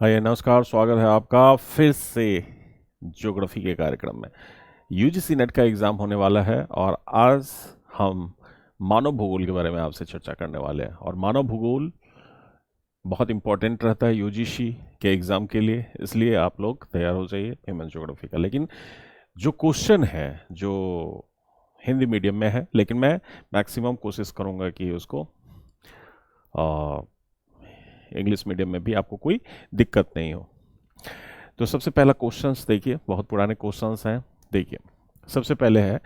हाय नमस्कार, स्वागत है आपका फिर से ज्योग्राफी के कार्यक्रम में। यूजीसी नेट का एग्ज़ाम होने वाला है और आज हम मानव भूगोल के बारे में आपसे चर्चा करने वाले हैं। और मानव भूगोल बहुत इंपॉर्टेंट रहता है यूजीसी के एग्ज़ाम के लिए, इसलिए आप लोग तैयार हो जाइए ह्यूमन ज्योग्राफी का। लेकिन जो क्वेश्चन है जो हिंदी मीडियम में है, लेकिन मैं मैक्सिमम कोशिश करूँगा कि उसको इंग्लिश मीडियम में भी आपको कोई दिक्कत नहीं हो। तो सबसे पहला क्वेश्चंस देखिए, बहुत पुराने क्वेश्चंस हैं। देखिए, सबसे पहले है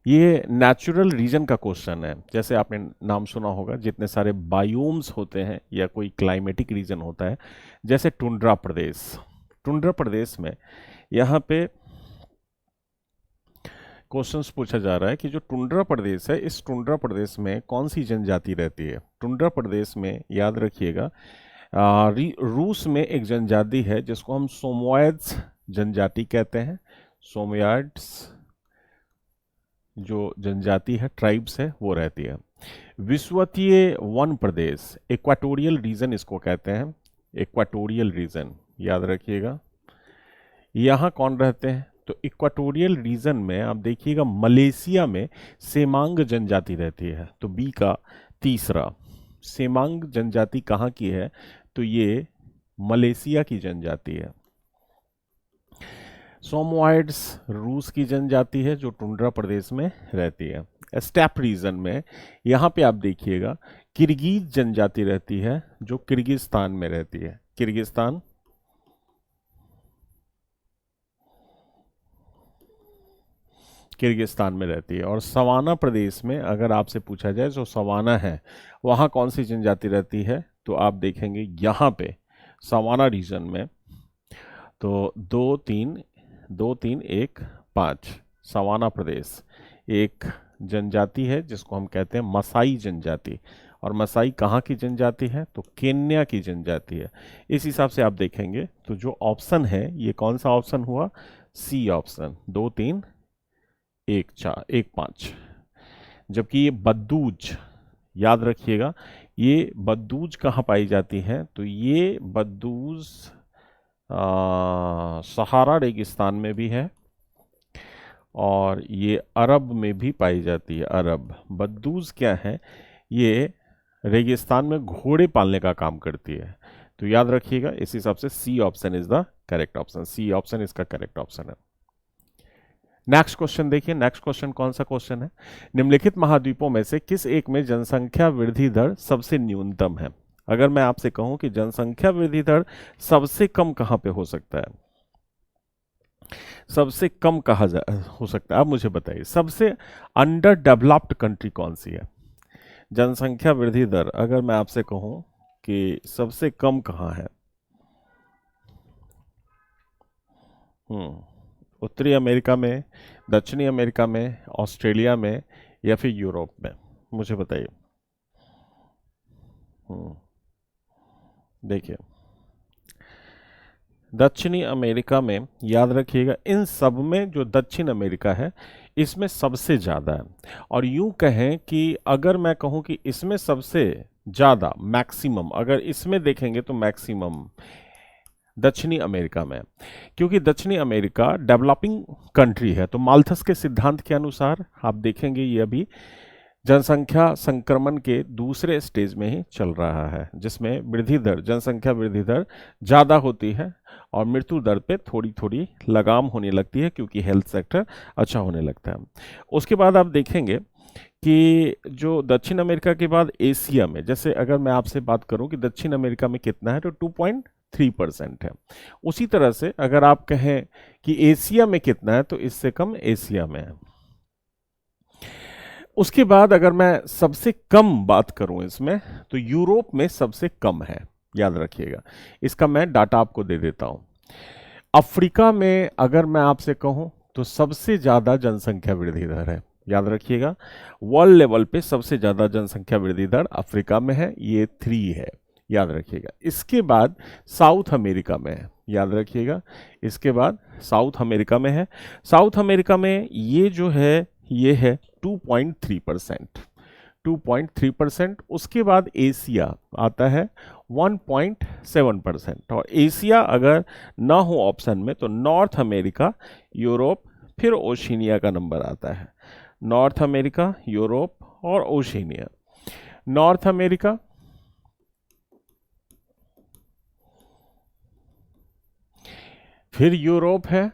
ये नेचुरल रीजन का क्वेश्चन है। जैसे आपने नाम सुना होगा, जितने सारे बायोम्स होते हैं या कोई क्लाइमेटिक रीजन होता है, जैसे टुंड्रा प्रदेश। टुंड्रा प्रदेश में यहाँ पे क्वेश्चंस पूछा जा रहा है कि जो टुंड्रा प्रदेश है, इस टुंड्रा प्रदेश में कौन सी जनजाति रहती है। टुंड्रा प्रदेश में याद रखिएगा, रूस में एक जनजाति है जिसको हम सोमोयड्स जनजाति कहते हैं। सोमोयड्स जो जनजाति है, ट्राइब्स है, वो रहती है। विषुवतीय वन प्रदेश, इक्वाटोरियल रीजन इसको कहते हैं। इक्वाटोरियल रीजन याद रखिएगा। यहाँ कौन रहते हैं? तो इक्वाटोरियल रीजन में आप देखिएगा, मलेशिया में सेमांग जनजाति रहती है। तो बी का तीसरा, सेमांग जनजाति कहाँ की है? तो ये मलेशिया की जनजाति है। सोमोइड्स रूस की जनजाति है जो टुंड्रा प्रदेश में रहती है। स्टेप रीजन में यहाँ पे आप देखिएगा, किर्गिज जनजाति रहती है जो किर्गिस्तान में रहती है। किर्गिस्तान में रहती है। और सवाना प्रदेश में अगर आपसे पूछा जाए, जो सवाना है वहाँ कौन सी जनजाति रहती है, तो आप देखेंगे यहाँ पे सवाना रीजन में, तो 2-3-1-5 सवाना प्रदेश एक जनजाति है जिसको हम कहते हैं मसाई जनजाति। और मसाई कहाँ की जनजाति है? तो केन्या की जनजाति है। इस हिसाब से आप देखेंगे तो जो ऑप्शन है ये कौन सा ऑप्शन हुआ? C option, 2-3-1-4-1-5। जबकि ये बद्दूज, याद रखिएगा, ये बद्दूज कहाँ पाई जाती है? तो ये बद्दूज सहारा रेगिस्तान में भी है और ये अरब में भी पाई जाती है। अरब बद्दूज क्या है? ये रेगिस्तान में घोड़े पालने का काम करती है। तो याद रखिएगा, इस हिसाब से C option is the correct option. C option इसका करेक्ट ऑप्शन है। नेक्स्ट क्वेश्चन देखिए। नेक्स्ट क्वेश्चन कौन सा क्वेश्चन है? निम्नलिखित महाद्वीपों में से किस एक में जनसंख्या वृद्धि दर सबसे न्यूनतम है? अगर मैं आपसे कहूं कि जनसंख्या वृद्धि दर सबसे कम कहां पे हो सकता है, सबसे कम हो सकता है, आप मुझे बताइए सबसे अंडर डेवलप्ड कंट्री कौन सी है? जनसंख्या वृद्धि दर अगर मैं आपसे कहूं कि सबसे कम कहां है, उत्तरी अमेरिका में, दक्षिणी अमेरिका में, ऑस्ट्रेलिया में, या फिर यूरोप में? मुझे बताइए। देखिए, दक्षिणी अमेरिका में याद रखिएगा, इन सब में जो दक्षिण अमेरिका है इसमें सबसे ज़्यादा है। और यूं कहें कि अगर मैं कहूं कि इसमें सबसे ज़्यादा मैक्सिमम, अगर इसमें देखेंगे तो मैक्सिमम दक्षिणी अमेरिका में, क्योंकि दक्षिणी अमेरिका डेवलपिंग कंट्री है। तो माल्थस के सिद्धांत के अनुसार आप देखेंगे ये अभी जनसंख्या संक्रमण के दूसरे स्टेज में ही चल रहा है, जिसमें वृद्धि दर, जनसंख्या वृद्धि दर ज़्यादा होती है और मृत्यु दर पे थोड़ी थोड़ी लगाम होने लगती है, क्योंकि हेल्थ सेक्टर अच्छा होने लगता है। उसके बाद आप देखेंगे कि जो दक्षिण अमेरिका के बाद एशिया में, जैसे अगर मैं आपसे बात करूं कि दक्षिण अमेरिका में कितना है, तो 2.3% है। उसी तरह से अगर आप कहें कि एशिया में कितना है, तो इससे कम एशिया में है। उसके बाद अगर मैं सबसे कम बात करूं इसमें, तो यूरोप में सबसे कम है, याद रखिएगा। इसका मैं डाटा आपको दे देता हूं। अफ्रीका में अगर मैं आपसे कहूं तो सबसे ज्यादा जनसंख्या वृद्धि दर है, याद रखिएगा। वर्ल्ड लेवल पे सबसे ज्यादा जनसंख्या वृद्धि दर अफ्रीका में है, ये 3 है, याद रखिएगा। इसके बाद साउथ अमेरिका में है, याद रखिएगा। इसके बाद साउथ अमेरिका में है। साउथ अमेरिका में ये जो है ये है 2.3%। 2.3%। उसके बाद एशिया आता है 1.7%। और एशिया अगर ना हो ऑप्शन में तो नॉर्थ अमेरिका, यूरोप, फिर ओशिनिया का नंबर आता है। नॉर्थ अमेरिका, यूरोप और ओशिनिया। नॉर्थ अमेरिका, फिर यूरोप है,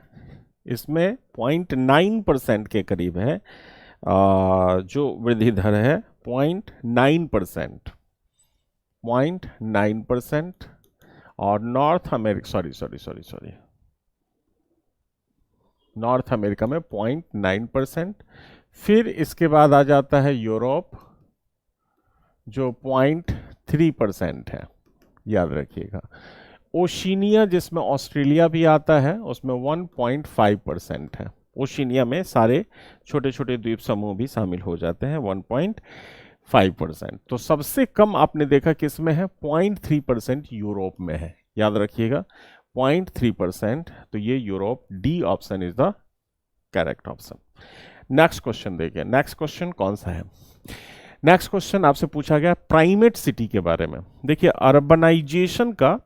इसमें 0.9% के करीब है, जो वृद्धि दर है 0.9%, 0.9%। और north America, sorry, north America में 0.9%। फिर इसके बाद आ जाता है यूरोप, जो 0.3% है, याद रखिएगा। ओशिनिया, जिसमें ऑस्ट्रेलिया भी आता है, उसमें 1.5% है। ओशिनिया में सारे छोटे छोटे द्वीप समूह भी शामिल हो जाते हैं, 1.5%। तो सबसे कम आपने देखा किसमें है, 0.3% यूरोप में है, याद रखिएगा 0.3%। तो ये Europe, D option is the correct option. Next question देखिए, नेक्स्ट क्वेश्चन कौन सा है। नेक्स्ट क्वेश्चन आपसे पूछा गया प्राइमेट सिटी के बारे में। देखिए अर्बनाइजेशन का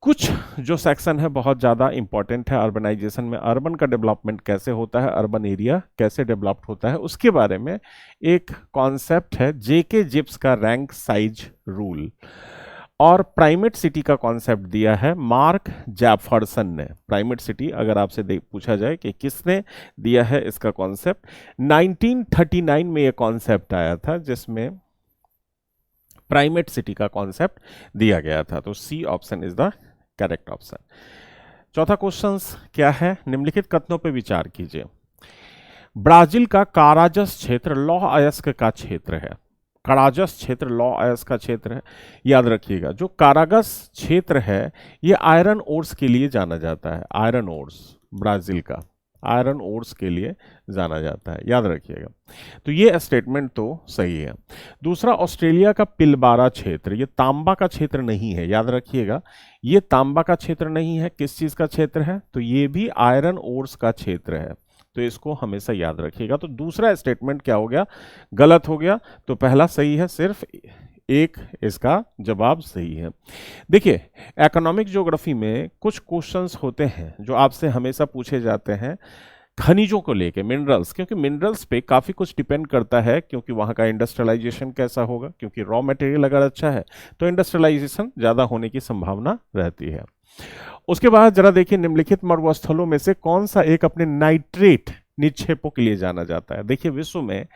कुछ जो सेक्शन है बहुत ज़्यादा इंपॉर्टेंट है। अर्बनाइजेशन में अर्बन का डेवलपमेंट कैसे होता है, अर्बन एरिया कैसे डेवलप्ड होता है, उसके बारे में एक कॉन्सेप्ट है जेके जिप्स का रैंक साइज रूल। और प्राइमेट सिटी का कॉन्सेप्ट दिया है मार्क जैफरसन ने। प्राइमेट सिटी अगर आपसे पूछा जाए कि किसने दिया है इसका कॉन्सेप्ट, 1939 में ये कॉन्सेप्ट आया था जिसमें प्राइमेट सिटी का कॉन्सेप्ट दिया गया था। तो C option is the correct option. चौथा क्वेश्चन क्या है, निम्नलिखित कथनों पर विचार कीजिए। ब्राजील का काराजस क्षेत्र लौह अयस्क का क्षेत्र है। काराजस क्षेत्र लौह अयस्क का क्षेत्र है, याद रखिएगा। जो कारागस क्षेत्र है ये आयरन ओर्स के लिए जाना जाता है। आयरन ओर्स, ब्राजील का आयरन ओर्स के लिए जाना जाता है, याद रखिएगा। तो ये स्टेटमेंट तो सही है। दूसरा, ऑस्ट्रेलिया का पिलबारा क्षेत्र, ये तांबा का क्षेत्र नहीं है, याद रखिएगा। ये तांबा का क्षेत्र नहीं है, किस चीज का क्षेत्र है, तो ये भी आयरन ओर्स का क्षेत्र है। तो इसको हमेशा याद रखिएगा। तो दूसरा स्टेटमेंट क्या हो गया, गलत हो गया। तो पहला सही है, सिर्फ एक इसका जवाब सही है। देखिए इकोनॉमिक ज्योग्राफी में कुछ क्वेश्चंस होते हैं जो आपसे हमेशा पूछे जाते हैं खनिजों को लेके, मिनरल्स, क्योंकि मिनरल्स पे काफी कुछ डिपेंड करता है, क्योंकि वहां का इंडस्ट्रियलाइजेशन कैसा होगा, क्योंकि रॉ मटेरियल अगर अच्छा है तो इंडस्ट्रियलाइजेशन ज्यादा होने की संभावना रहती है। उसके बाद जरा देखिए, निम्नलिखित मरुस्थलों में से कौन सा एक अपने नाइट्रेट निक्षेपों के लिए जाना जाता है। देखिए विश्व में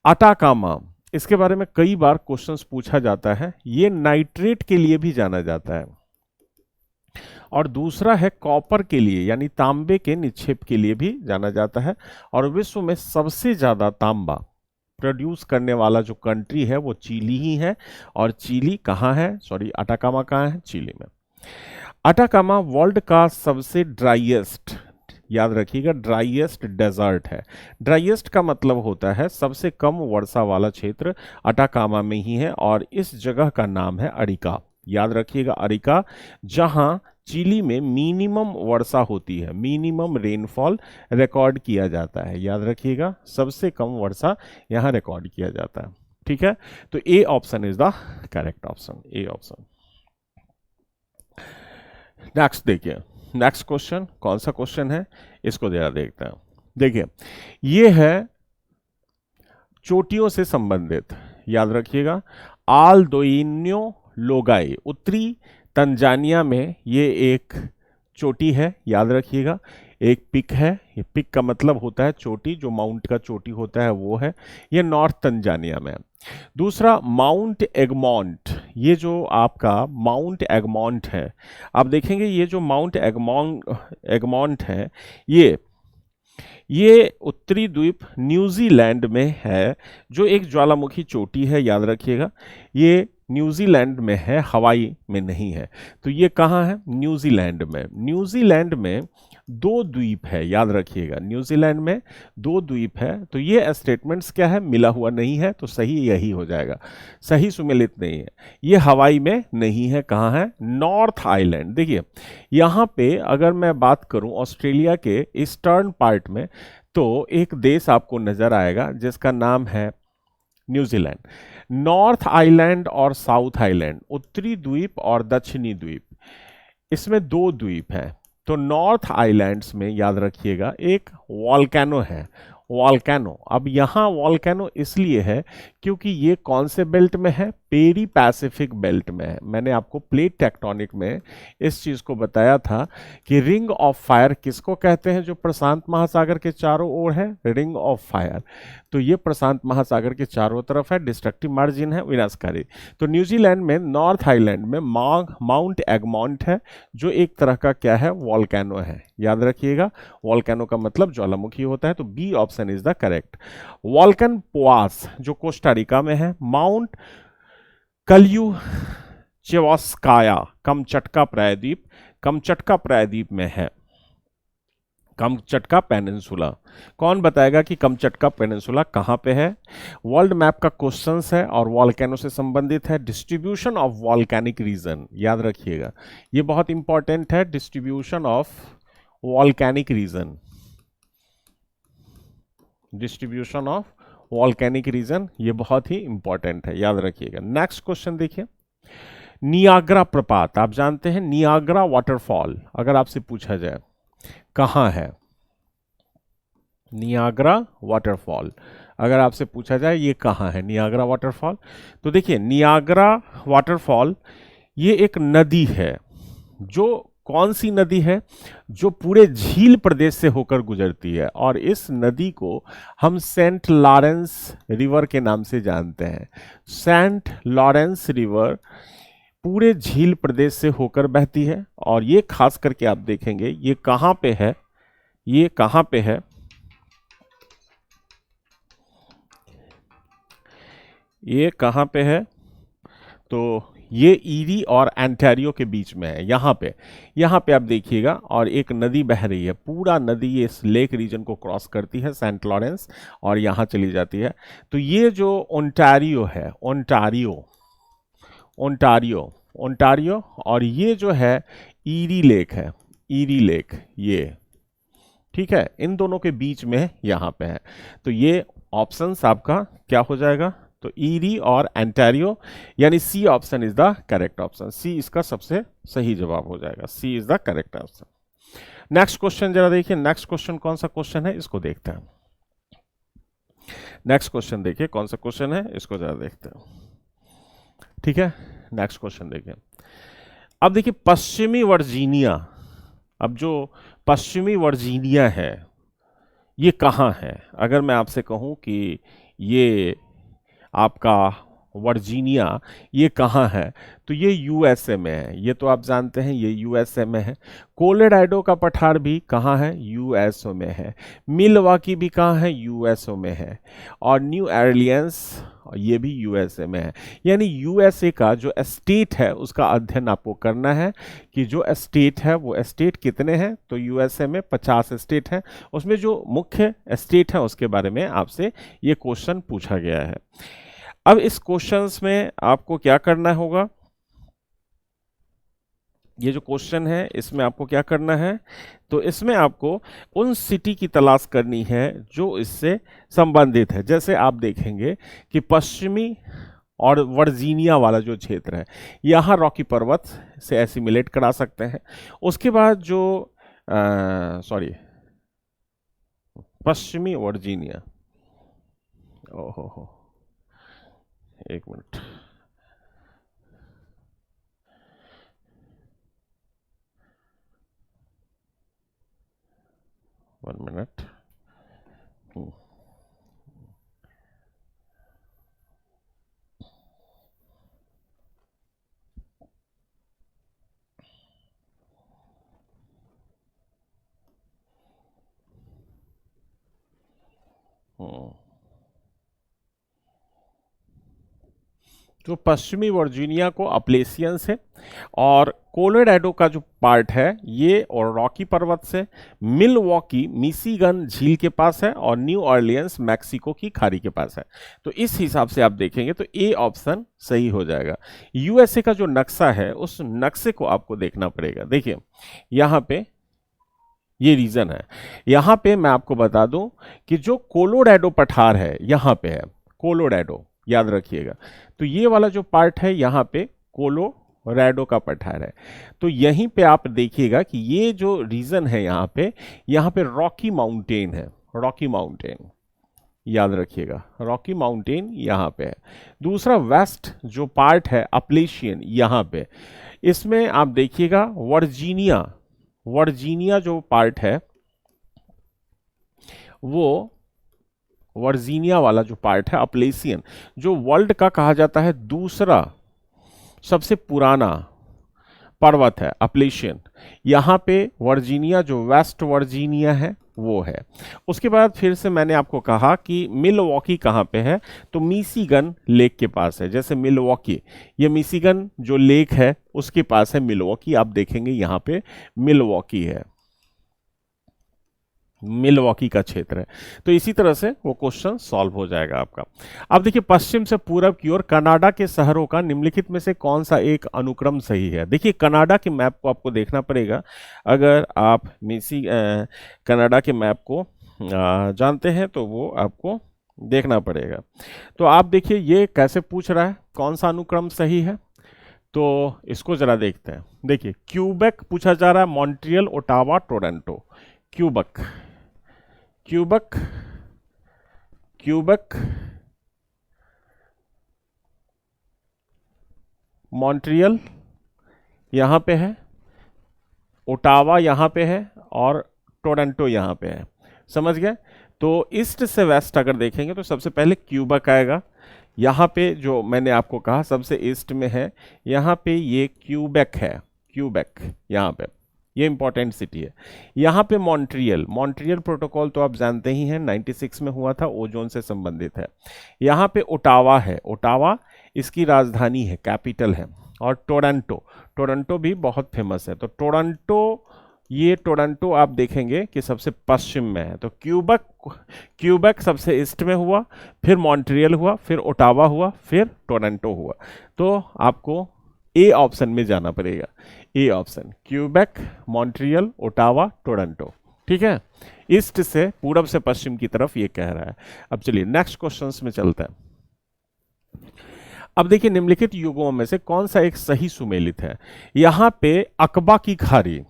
अटाकामा, इसके बारे में कई बार क्वेश्चंस पूछा जाता है, ये नाइट्रेट के लिए भी जाना जाता है। और दूसरा है कॉपर के लिए, यानी तांबे के निक्षेप के लिए भी जाना जाता है। और विश्व में सबसे ज्यादा तांबा प्रोड्यूस करने वाला जो कंट्री है वो चिली ही है। और चिली कहाँ है, अटाकामा कहाँ है, चिली में। अटाकामा वर्ल्ड का सबसे ड्राइएस्ट, याद रखिएगा, ड्राइएस्ट डेजर्ट है। ड्राइएस्ट का मतलब होता है सबसे कम वर्षा वाला क्षेत्र अटाकामा में ही है। और इस जगह का नाम है अरिका, याद रखिएगा, अरिका, जहां चिली में मिनिमम वर्षा होती है, मिनिमम रेनफॉल रिकॉर्ड किया जाता है। याद रखिएगा सबसे कम वर्षा यहां रिकॉर्ड किया जाता है। ठीक है, तो A option is the correct option, A option. Next देखिए, नेक्स्ट क्वेश्चन कौन सा क्वेश्चन है, इसको जरा देखते हैं। देखिए ये है चोटियों से संबंधित, याद रखिएगा, आल्दोइन्यो लोगाई, उत्तरी तंजानिया में ये एक चोटी है, याद रखिएगा। एक पिक है, ये पिक का मतलब होता है चोटी, जो माउंट का चोटी होता है वो है, ये नॉर्थ तंजानिया में। दूसरा माउंट एगमॉन्ट, ये जो आपका माउंट एगमॉन्ट है, आप देखेंगे ये जो माउंट एगमॉन्ट है ये उत्तरी द्वीप न्यूजीलैंड में है, जो एक ज्वालामुखी चोटी है, याद रखिएगा। ये न्यूजीलैंड में है, हवाई में नहीं है। तो ये कहाँ है, न्यूजीलैंड में। न्यूजीलैंड में 2 द्वीप है, याद रखिएगा, न्यूजीलैंड में 2 द्वीप है। तो ये स्टेटमेंट्स क्या है, मिला हुआ नहीं है, तो सही यही हो जाएगा, सही सुमेलित नहीं है। ये हवाई में नहीं है, कहाँ है, नॉर्थ आइलैंड। देखिए यहाँ पे अगर मैं बात करूं ऑस्ट्रेलिया के ईस्टर्न पार्ट में, तो एक देश आपको नजर आएगा जिसका नाम है न्यूजीलैंड। नॉर्थ आइलैंड और साउथ आइलैंड, उत्तरी द्वीप और दक्षिणी द्वीप, इसमें दो द्वीप हैं। तो नॉर्थ आइलैंड्स में याद रखिएगा एक वॉल्केनो है, वॉल्केनो। अब यहाँ वॉल्केनो इसलिए है क्योंकि ये कौन से बेल्ट में है, पेरी पैसिफिक बेल्ट में है। मैंने आपको प्लेट टेक्टोनिक में इस चीज को बताया था कि रिंग ऑफ फायर किसको कहते हैं, जो प्रशांत महासागर के चारों ओर है, रिंग ऑफ फायर। तो ये प्रशांत महासागर के चारों तरफ है, डिस्ट्रक्टिव मार्जिन है, विनाशकारी। तो न्यूजीलैंड में नॉर्थ आइलैंड में माउंट एगमॉन्ट है, जो एक तरह का क्या है, वॉल्केनो है। याद रखिएगा, वॉल्केनो का मतलब ज्वालामुखी होता है। तो B option is the correct. Volcan Poas जो कोस्टारिका में है, माउंट कल्यू चेवस्काया कमचटका प्रायद्वीप, कमचटका प्रायद्वीप में है, कमचटका पेनिनसुला। कौन बताएगा कि कमचटका पेनिनसुला कहां पे है? वर्ल्ड मैप का क्वेश्चंस है और वॉल्केनो से संबंधित है। डिस्ट्रीब्यूशन ऑफ वॉल्केनिक रीजन, याद रखिएगा ये बहुत इंपॉर्टेंट है। Distribution of volcanic region, distribution of volcanic region, ये बहुत ही इंपॉर्टेंट है, याद रखिएगा। नेक्स्ट क्वेश्चन देखिए, नियाग्रा प्रपात, आप जानते हैं नियाग्रा वाटरफॉल, अगर आपसे पूछा जाए कहां है नियाग्रा वाटरफॉल, अगर आपसे पूछा जाए ये कहां है नियाग्रा वाटरफॉल, तो देखिए नियाग्रा वाटरफॉल ये एक नदी है। जो कौन सी नदी है? जो पूरे झील प्रदेश से होकर गुजरती है, और इस नदी को हम सेंट लॉरेंस रिवर के नाम से जानते हैं। सेंट लॉरेंस रिवर पूरे झील प्रदेश से होकर बहती है, और ये खास करके आप देखेंगे ये कहां पे है, ये कहां पे है, ये कहां पे है? तो ये ईरी और एंटारियो के बीच में है, यहाँ पे आप देखिएगा, और एक नदी बह रही है, पूरा नदी इस लेक रीजन को क्रॉस करती है, सेंट लॉरेंस, और यहाँ चली जाती है। तो ये जो ओंटारियो है, ओंटारियो, और ये जो है ईरी लेक है, ईरी लेक, ये ठीक है, इन दोनों के बीच में यहाँ पे है। तो ये ऑप्शंस आपका क्या हो जाएगा? तो ईरी और एंटारियो, यानी C option is the correct option. C इसका सबसे सही जवाब हो जाएगा, C is the correct option. Next question जरा देखिए, नेक्स्ट क्वेश्चन कौन सा क्वेश्चन है इसको देखते हैं। नेक्स्ट क्वेश्चन देखिए कौन सा क्वेश्चन है, इसको जरा देखते हैं। ठीक है, नेक्स्ट क्वेश्चन देखिए। अब देखिए पश्चिमी वर्जीनिया, अब जो पश्चिमी वर्जीनिया है ये कहाँ है? अगर मैं आपसे कहूँ कि ये आपका वर्जीनिया ये कहाँ है, तो ये यूएसए में है। ये तो आप जानते हैं ये यूएसए में है। कोलोराडो का पठार भी कहाँ है? यूएसए में है। मिलवाकी भी कहाँ है? यूएसए में है। और न्यू ऑरलियंस ये भी यूएसए में है। यानी यूएसए का जो स्टेट है उसका अध्ययन आपको करना है कि जो स्टेट है वो स्टेट कितने हैं। तो यूएसए में 50 स्टेट हैं, उसमें जो मुख्य स्टेट है उसके बारे में आपसे ये क्वेश्चन पूछा गया है। अब इस क्वेश्चंस में आपको क्या करना होगा, ये जो क्वेश्चन है इसमें आपको क्या करना है, तो इसमें आपको उन सिटी की तलाश करनी है जो इससे संबंधित है। जैसे आप देखेंगे कि पश्चिमी और वर्जीनिया वाला जो क्षेत्र है यहाँ रॉकी पर्वत से एसिमिलेट करा सकते हैं। उसके बाद जो पश्चिमी वर्जीनिया, ओहो एक मिनट, वन मिनट। जो पश्चिमी वर्जीनिया को अपलेशियंस है, और कोलोराडो का जो पार्ट है ये और रॉकी पर्वत से, मिलवॉकी मिशिगन झील के पास है, और न्यू ऑरलियंस मैक्सिको की खाड़ी के पास है। तो इस हिसाब से आप देखेंगे तो ए ऑप्शन सही हो जाएगा। यूएसए का जो नक्शा है उस नक्शे को आपको देखना पड़ेगा। देखिए यहाँ पे ये रीजन है, यहाँ पे मैं आपको बता दूं कि जो कोलोराडो पठार है यहाँ पे है, कोलोराडो याद रखिएगा। तो ये वाला जो पार्ट है यहाँ पे कोलोराडो का पठार है। तो यहीं पे आप देखिएगा कि ये जो रीजन है यहाँ पे रॉकी माउंटेन है, रॉकी माउंटेन याद रखिएगा, रॉकी माउंटेन यहाँ पे है। दूसरा वेस्ट जो पार्ट है अपलेशियन यहाँ पे, इसमें आप देखिएगा वर्जीनिया, वर्जीनिया जो पार्ट है वो वर्जीनिया वाला जो पार्ट है अपलेशियन, जो वर्ल्ड का कहा जाता है दूसरा सबसे पुराना पर्वत है अपलेशियन, यहाँ पे वर्जीनिया जो वेस्ट वर्जीनिया है वो है। उसके बाद फिर से मैंने आपको कहा कि मिलवॉकी कहाँ पे है, तो मिशिगन लेक के पास है। जैसे मिलवॉकी, ये मिशिगन जो लेक है उसके पास है मिलवॉकी, आप देखेंगे यहाँ पे मिलवॉकी है, मिलवॉकी का क्षेत्र है। तो इसी तरह से वो क्वेश्चन सॉल्व हो जाएगा आपका। अब देखिए पश्चिम से पूरब की ओर कनाडा के शहरों का निम्नलिखित में से कौन सा एक अनुक्रम सही है। देखिए कनाडा के मैप को आपको देखना पड़ेगा, अगर आप कनाडा के मैप को जानते हैं तो वो आपको देखना पड़ेगा। तो आप देखिए ये कैसे पूछ रहा है कौन सा अनुक्रम सही है, तो इसको जरा देखते हैं। देखिए क्यूबेक पूछा जा रहा है, Montreal, Ottawa, Toronto. Quebec, Quebec, Quebec, Montreal यहाँ पे है, ओटावा यहाँ पे है और टोरंटो यहाँ पे है। समझ गए? तो ईस्ट से वेस्ट अगर देखेंगे तो सबसे पहले क्यूबेक आएगा। यहाँ पे जो मैंने आपको कहा सबसे ईस्ट में है, यहाँ पे ये क्यूबेक है, क्यूबेक यहाँ पे, ये इंपॉर्टेंट सिटी है। यहाँ पे मॉन्ट्रियल, मॉन्ट्रियल प्रोटोकॉल तो आप जानते ही हैं 96 में हुआ था, ओजोन से संबंधित है। यहाँ पे ओटावा है, ओटावा इसकी राजधानी है, कैपिटल है। और टोरंटो, टोरंटो भी बहुत फेमस है। तो टोरंटो, ये टोरंटो आप देखेंगे कि सबसे पश्चिम में है। तो क्यूबेक, क्यूबेक सबसे ईस्ट में हुआ, फिर मॉन्ट्रियल हुआ, फिर ओटावा हुआ, फिर टोरंटो हुआ। तो आपको ए ऑप्शन में जाना पड़ेगा, A option, Quebec, Montreal, Ottawa, Toronto. ठीक है, ईस्ट से पूरब से पश्चिम की तरफ ये कह रहा है। अब चलिए नेक्स्ट क्वेश्चंस में चलते हैं। अब देखिए निम्नलिखित युगों में से कौन सा एक सही सुमेलित है। यहां पे अकबा की खाड़ी,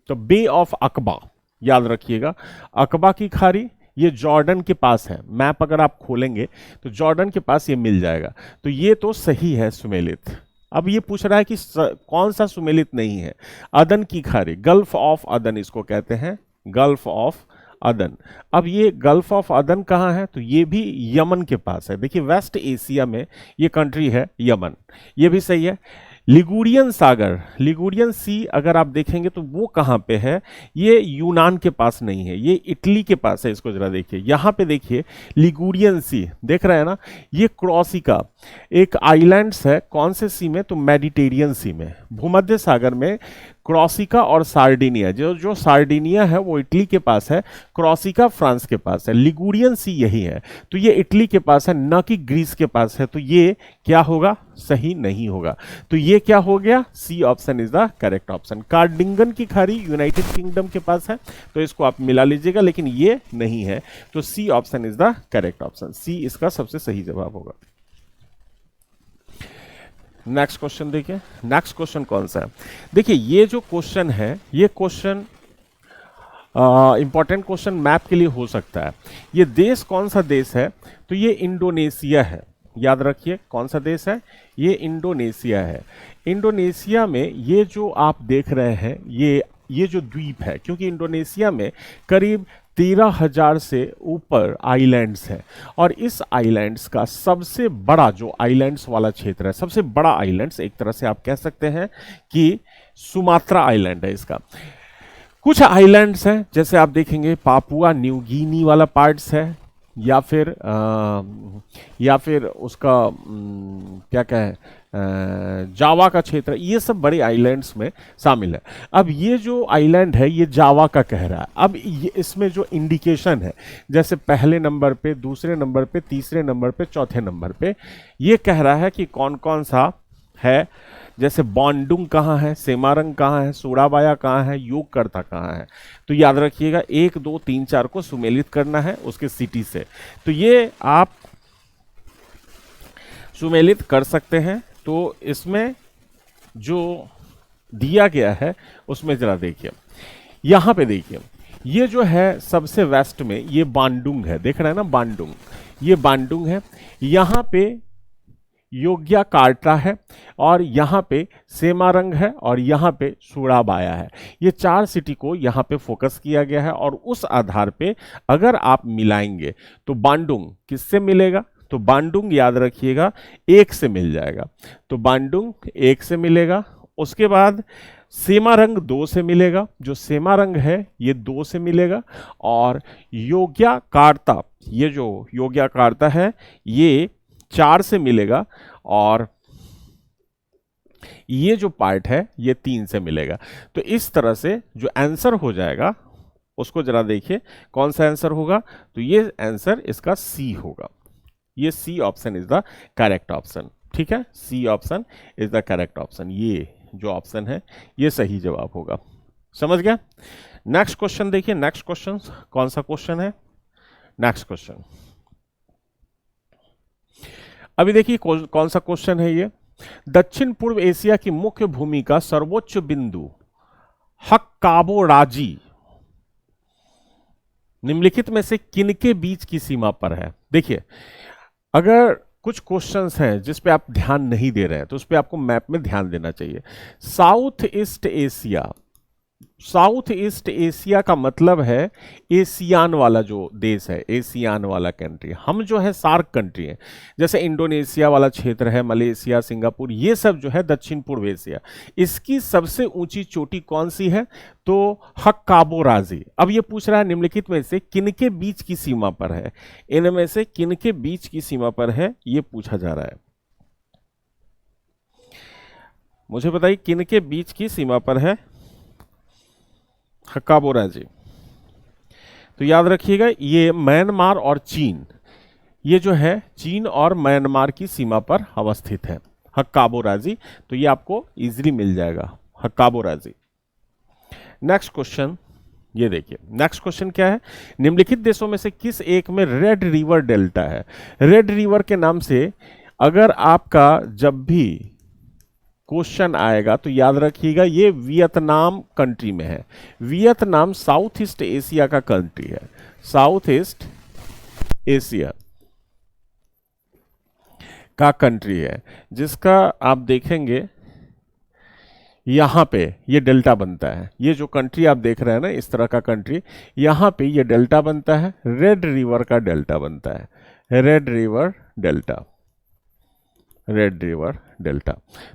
तो बे ऑफ अकबा याद रखिएगा, अकबा की खाड़ी ये जॉर्डन के पास है। मैप अगर आप खोलेंगे तो जॉर्डन के पास ये मिल जाएगा। तो ये तो सही है सुमेलित। अब ये पूछ रहा है कि कौन सा सुमेलित नहीं है। अदन की खाड़ी, गल्फ ऑफ अदन इसको कहते हैं, गल्फ ऑफ अदन। अब ये गल्फ ऑफ अदन कहाँ है, तो ये भी यमन के पास है। देखिए वेस्ट एशिया में ये कंट्री है यमन, ये भी सही है। लिगुरियन सागर, लिगुरियन सी अगर आप देखेंगे तो वो कहाँ पे है, ये यूनान के पास नहीं है, ये इटली के पास है। इसको जरा देखिए, यहाँ पे देखिए लिगुरियन सी देख रहे हैं ना, ये क्रॉसिका एक आइलैंड्स है, कौन से सी में, तो मेडिटेरियन सी में, भूमध्य सागर में। क्रॉसिका और सार्डिनिया, जो सार्डिनिया है वो इटली के पास है, क्रॉसिका फ्रांस के पास है, लिगुरियन सी यही है। तो ये इटली के पास है, न कि ग्रीस के पास है। तो ये क्या होगा, सही नहीं होगा। तो ये क्या हो गया, C option is the correct option. Cardigan की खाड़ी यूनाइटेड किंगडम के पास है, तो इसको आप मिला लीजिएगा, लेकिन ये नहीं है। तो C option is the correct option, C इसका सबसे सही जवाब होगा। नेक्स्ट क्वेश्चन देखिए, नेक्स्ट क्वेश्चन कौन सा है। देखिए ये जो क्वेश्चन है, ये क्वेश्चन इंपॉर्टेंट क्वेश्चन मैप के लिए हो सकता है। ये देश कौन सा देश है, तो ये इंडोनेशिया है। याद रखिए कौन सा देश है, ये इंडोनेशिया है। इंडोनेशिया में ये जो आप देख रहे हैं, ये जो द्वीप है, क्योंकि इंडोनेशिया में करीब 13,000 से ऊपर आइलैंड्स हैं, और इस आइलैंड्स का सबसे बड़ा जो आइलैंड्स वाला क्षेत्र है, सबसे बड़ा आइलैंड्स एक तरह से आप कह सकते हैं कि सुमात्रा आइलैंड है इसका। कुछ आइलैंड्स हैं जैसे आप देखेंगे पापुआ न्यू गिनी वाला पार्ट्स है, या फिर उसका क्या कहें, जावा का क्षेत्र, ये सब बड़े आइलैंड्स में शामिल है। अब ये जो आइलैंड है ये जावा का कह रहा है। अब ये इसमें जो इंडिकेशन है, जैसे पहले नंबर पे, दूसरे नंबर पे, तीसरे नंबर पे, चौथे नंबर पे, ये कह रहा है कि कौन कौन सा है। जैसे बॉन्डुंग कहाँ है, सेमारंग कहाँ है, सूराबाया कहाँ है, योगकर्ता कहाँ है। तो याद रखिएगा 1, 2, 3, 4 को सुमेलित करना है उसके सिटी से। तो ये आप सुमेलित कर सकते हैं। तो इसमें जो दिया गया है उसमें जरा देखिए, यहां पे देखिए, ये जो है सबसे वेस्ट में ये बांडुंग है, देख रहे हैं ना बांडुंग, ये बांडुंग है। यहां पे योग्याकार्ता है, और यहाँ पे सेमारंग है, और यहाँ पे सूड़ाबाया है। ये 4 सिटी को यहाँ पे फोकस किया गया है, और उस आधार पे अगर आप मिलाएंगे तो बांडुंग किससे मिलेगा, तो बांडुंग याद रखिएगा 1 से मिल जाएगा। तो बांडुंग 1 से मिलेगा। उसके बाद सेमारंग 2 से मिलेगा, जो सेमारंग है ये 2 से मिलेगा। और योग्याकार्ता, ये जो योग्याकार्ता है ये 4 से मिलेगा, और ये जो पार्ट है ये 3 से मिलेगा। तो इस तरह से जो आंसर हो जाएगा उसको जरा देखिए, कौन सा आंसर होगा, तो ये आंसर इसका सी होगा। ये C option is the correct option. ठीक है, C option is the correct option. ये जो ऑप्शन है ये सही जवाब होगा। समझ गया? नेक्स्ट क्वेश्चन देखिए, नेक्स्ट क्वेश्चन कौन सा क्वेश्चन है, नेक्स्ट क्वेश्चन अभी देखिए कौन सा क्वेश्चन है ये। दक्षिण पूर्व एशिया की मुख्य भूमि का सर्वोच्च बिंदु हक्काबो राजी निम्नलिखित में से किनके बीच की सीमा पर है। देखिए, अगर कुछ क्वेश्चंस हैं जिस पे आप ध्यान नहीं दे रहे हैं तो उस पे आपको मैप में ध्यान देना चाहिए। South east Asia, south east Asia का मतलब है एशियान वाला जो देश है, एशियान वाला कंट्री। हम जो है सार्क कंट्री है, जैसे इंडोनेशिया वाला क्षेत्र है, मलेशिया, सिंगापुर, ये सब जो है दक्षिण पूर्व एशिया। इसकी सबसे ऊंची चोटी कौन सी है, तो हक्काबो राजी। अब ये पूछ रहा है निम्नलिखित में से किनके बीच की सीमा पर है, इनमें से किनके बीच की सीमा पर है ये पूछा जा रहा है। मुझे बताइए किनके बीच की सीमा पर है हक्काबो राजी। तो याद रखिएगा ये म्यांमार और चीन, ये जो है चीन और म्यांमार की सीमा पर अवस्थित है हक्काबो राजी। तो ये आपको इजीली मिल जाएगा हक्काबो राजी। नेक्स्ट क्वेश्चन ये देखिए, नेक्स्ट क्वेश्चन क्या है, निम्नलिखित देशों में से किस एक में रेड रिवर डेल्टा है। रेड रिवर के नाम से अगर आपका जब भी क्वेश्चन आएगा तो याद रखिएगा ये वियतनाम कंट्री में है। वियतनाम साउथ ईस्ट एशिया का कंट्री है, साउथ ईस्ट एशिया का कंट्री है, जिसका आप देखेंगे यहां पे ये डेल्टा बनता है। ये जो कंट्री आप देख रहे हैं ना, इस तरह का कंट्री, यहां पे ये डेल्टा बनता है, रेड रिवर का डेल्टा बनता है, red river delta, red river delta.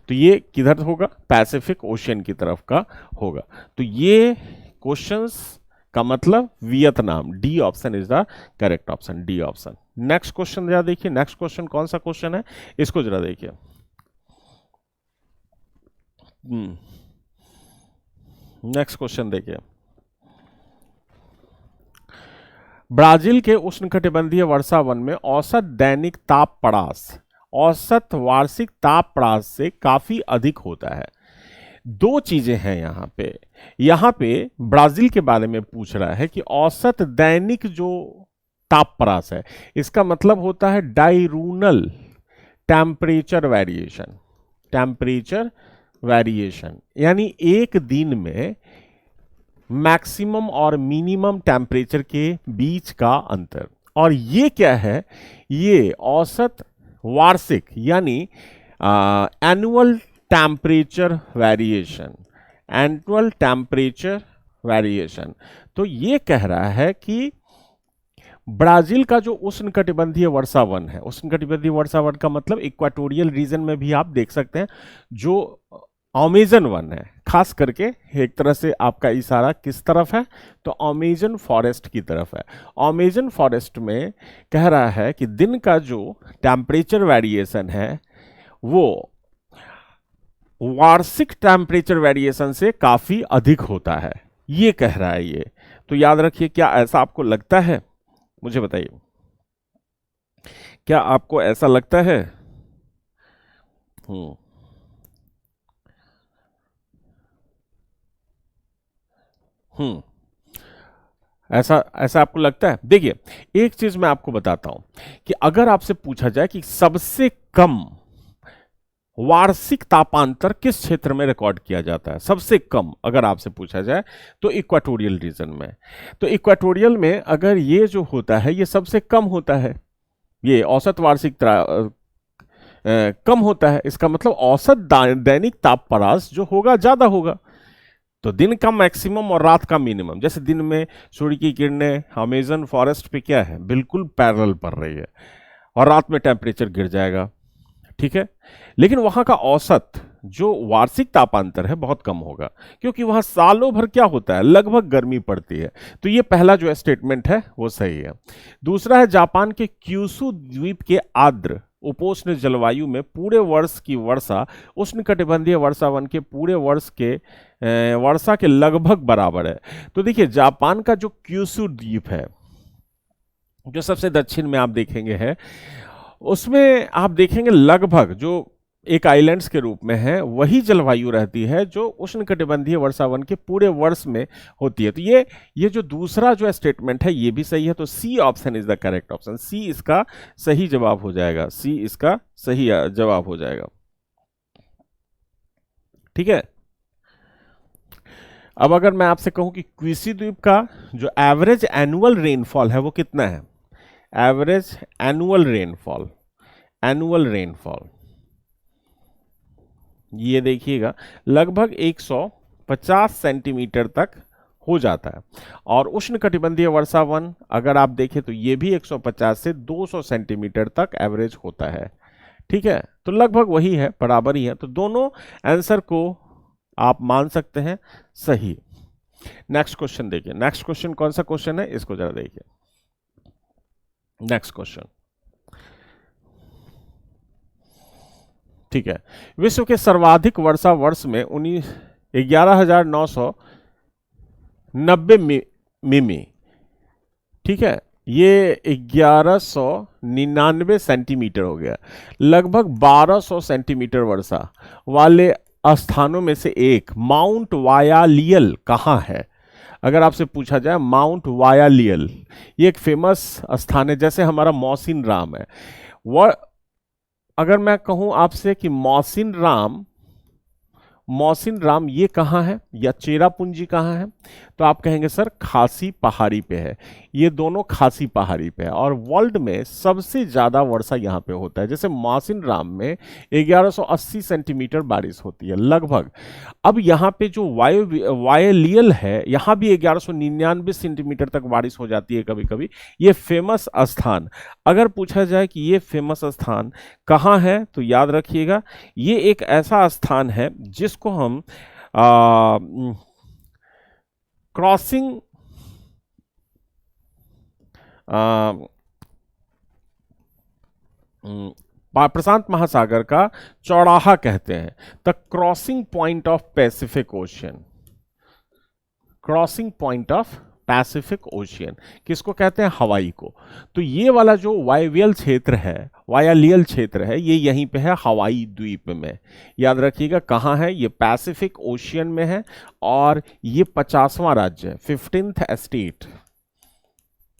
तो ये किधर होगा, पैसिफिक ओशियन की तरफ का होगा। तो ये क्वेश्चंस का मतलब Vietnam, D option is the correct option, D option. Next question जरा देखिए, नेक्स्ट क्वेश्चन कौन सा क्वेश्चन है इसको जरा देखिए। नेक्स्ट क्वेश्चन देखिए, ब्राजील के उष्णकटिबंधीय वर्षावन में औसत दैनिक ताप पड़ास औसत वार्षिक ताप पड़ास से काफी अधिक होता है। दो चीजें हैं यहां पे ब्राजील के बारे में पूछ रहा है कि औसत दैनिक जो ताप पड़ास है, इसका मतलब होता है डायरूनल टेम्परेचर वेरिएशन, टेम्परेचर वेरिएशन यानी एक दिन में मैक्सिमम और मिनिमम टेम्परेचर के बीच का अंतर। और ये क्या है, ये औसत वार्षिक यानी annual temperature variation, annual temperature variation. तो ये कह रहा है कि ब्राजील का जो उष्णकटिबंधीय वर्षावन है, उष्णकटिबंधीय वर्षावन का मतलब इक्वाटोरियल रीजन में भी आप देख सकते हैं, जो अमेजन वन है, खास करके एक तरह से आपका इशारा किस तरफ है, तो अमेजन फॉरेस्ट की तरफ है। अमेजन फॉरेस्ट में कह रहा है कि दिन का जो टेम्परेचर वेरिएशन है वो वार्षिक टेम्परेचर वेरिएशन से काफी अधिक होता है, ये कह रहा है ये। तो याद रखिए, क्या ऐसा आपको लगता है, मुझे बताइए, क्या आपको ऐसा लगता है? हम्म हम्म ऐसा ऐसा आपको लगता है? देखिए, एक चीज मैं आपको बताता हूं कि अगर आपसे पूछा जाए कि सबसे कम वार्षिक तापांतर किस क्षेत्र में रिकॉर्ड किया जाता है, सबसे कम अगर आपसे पूछा जाए, तो इक्वाटोरियल रीजन में। तो इक्वाटोरियल में अगर ये जो होता है ये सबसे कम होता है, ये औसत वार्षिक कम होता है, इसका मतलब औसत दैनिक तापमास जो होगा ज्यादा होगा। तो दिन का मैक्सिमम और रात का मिनिमम, जैसे दिन में सूर्य की किरणें अमेजन फॉरेस्ट पे क्या है, बिल्कुल पैरेलल पड़ रही है, और रात में टेम्परेचर गिर जाएगा, ठीक है। लेकिन वहां का औसत जो वार्षिक तापांतर है बहुत कम होगा, क्योंकि वहां सालों भर क्या होता है, लगभग गर्मी पड़ती है। तो ये पहला जो स्टेटमेंट है वो सही है। दूसरा है, जापान के क्यूशु द्वीप के आर्द्र उपोष्ण जलवायु में पूरे वर्ष की वर्षा उष्णकटिबंधीय वर्षावन के पूरे वर्ष के वर्षा के लगभग बराबर है। तो देखिए, जापान का जो क्यूशु द्वीप है, जो सबसे दक्षिण में आप देखेंगे है, उसमें आप देखेंगे लगभग जो एक आइलैंड्स के रूप में है, वही जलवायु रहती है जो उष्णकटिबंधीय वर्षावन के पूरे वर्ष में होती है। तो ये जो दूसरा जो स्टेटमेंट है ये भी सही है। तो C option is the correct option, C इसका सही जवाब हो जाएगा, सी इसका सही जवाब हो जाएगा, ठीक है। अब अगर मैं आपसे कहूं कि क्विसी द्वीप का जो एवरेज एनुअल रेनफॉल है वो कितना है, average annual rainfall, annual rainfall ये देखिएगा लगभग 150 सेंटीमीटर तक हो जाता है। और उष्णकटिबंधीय वर्षावन अगर आप देखें तो ये भी 150 से 200 सेंटीमीटर तक एवरेज होता है, ठीक है। तो लगभग वही है, बराबर ही है। तो दोनों आंसर को आप मान सकते हैं सही। नेक्स्ट क्वेश्चन देखिए, नेक्स्ट क्वेश्चन कौन सा क्वेश्चन है इसको जरा देखिए। नेक्स्ट क्वेश्चन, ठीक है। विश्व के सर्वाधिक वर्षा वर्ष में 11,990 मिमी, ठीक है, ये 1199 सेंटीमीटर हो गया। लगभग 1200 सेंटीमीटर वर्षा वाले स्थानों में से एक माउंट वायालियल कहाँ है? अगर आपसे पूछा जाए माउंट वायालियल, ये एक फेमस स्थान है, जैसे हमारा मौसिन राम है। वह अगर मैं कहूं आपसे कि मौसिन राम ये कहाँ है या चेरापूंजी कहाँ है, तो आप कहेंगे सर खासी पहाड़ी पे है। ये दोनों खासी पहाड़ी पे है, और वर्ल्ड में सबसे ज्यादा वर्षा यहाँ पे होता है। जैसे मौसिन राम में 1180 सेंटीमीटर बारिश होती है लगभग। अब यहाँ पे जो वायलियल है, यहाँ भी 1199 सेंटीमीटर तक बारिश हो जाती है कभी कभी। ये फेमस स्थान, अगर पूछा जाए कि ये फेमस स्थान कहाँ है, तो याद रखिएगा ये एक ऐसा स्थान है जिसको हम क्रॉसिंग प्रशांत महासागर का चौराहा कहते हैं, the crossing point of Pacific ocean, crossing point of Pacific ocean किसको कहते हैं, हवाई को। तो ये वाला जो वायवियल क्षेत्र है, वायालियल क्षेत्र है, ये यहीं पे है हवाई द्वीप में। याद रखिएगा कहाँ है, ये पैसिफिक ओशियन में है, और ये 50वां राज्य है,